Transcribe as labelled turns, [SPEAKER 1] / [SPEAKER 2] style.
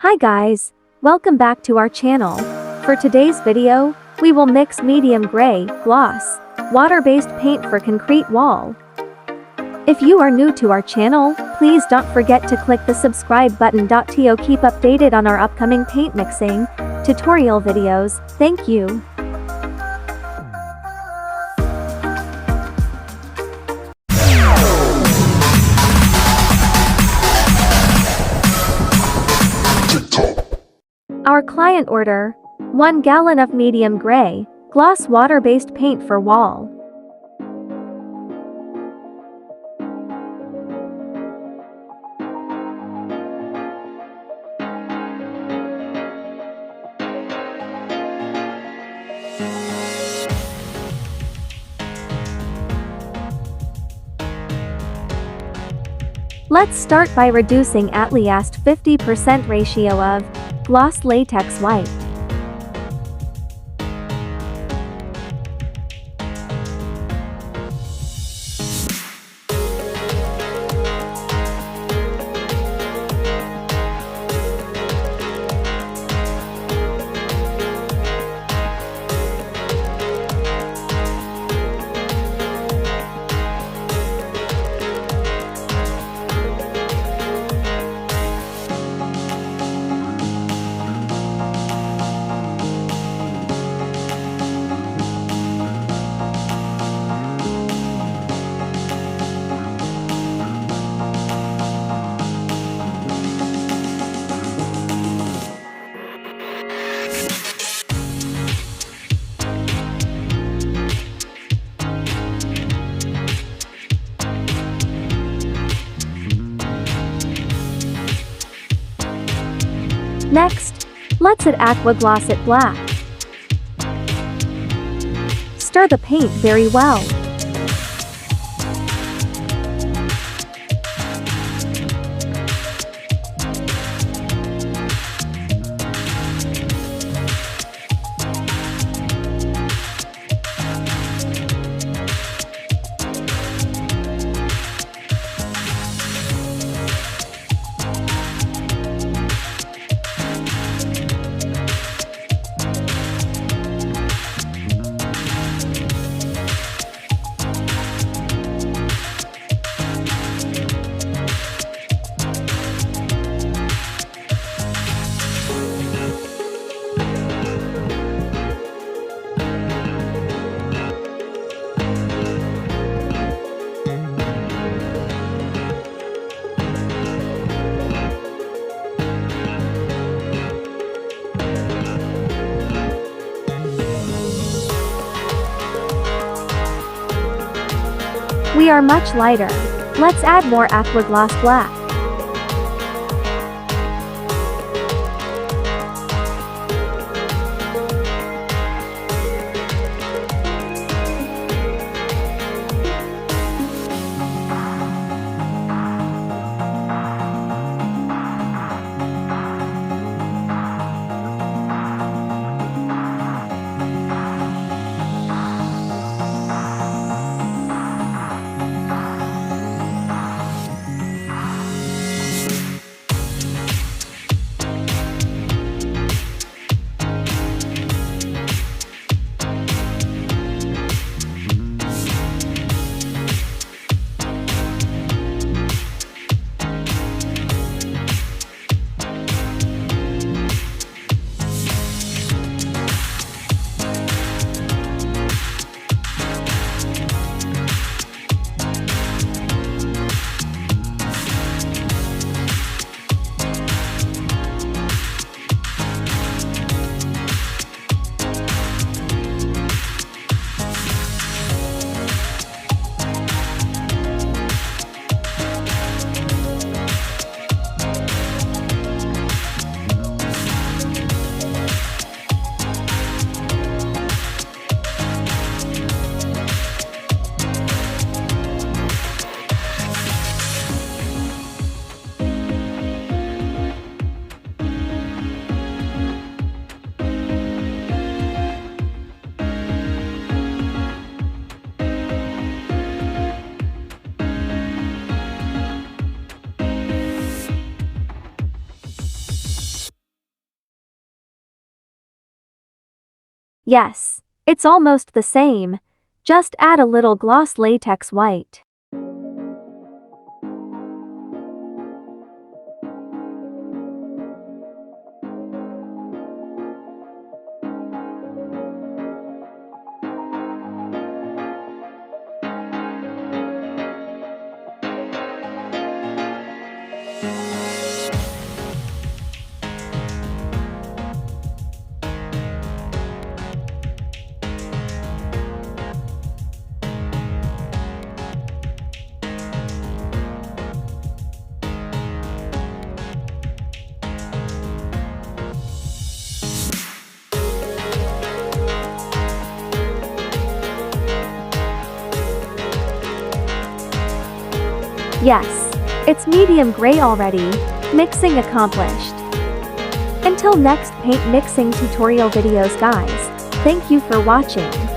[SPEAKER 1] Hi guys, welcome back to our channel. For today's video, we will mix medium gray, gloss, water-based paint for concrete wall. If you are new to our channel, please don't forget to click the subscribe button. To keep updated on our upcoming paint mixing tutorial videos. Thank you. Our client order: 1 gallon of medium gray, gloss water-based paint for wall. Let's start by reducing at least 50% ratio of gloss latex white. Next, let's add aqua gloss it black. Stir the paint very well. We are much lighter. Let's add more aqua gloss black. Yes, it's almost the same. Just add a little gloss latex white. Yes, it's medium gray already. Mixing accomplished. Until next paint mixing tutorial videos guys, thank you for watching.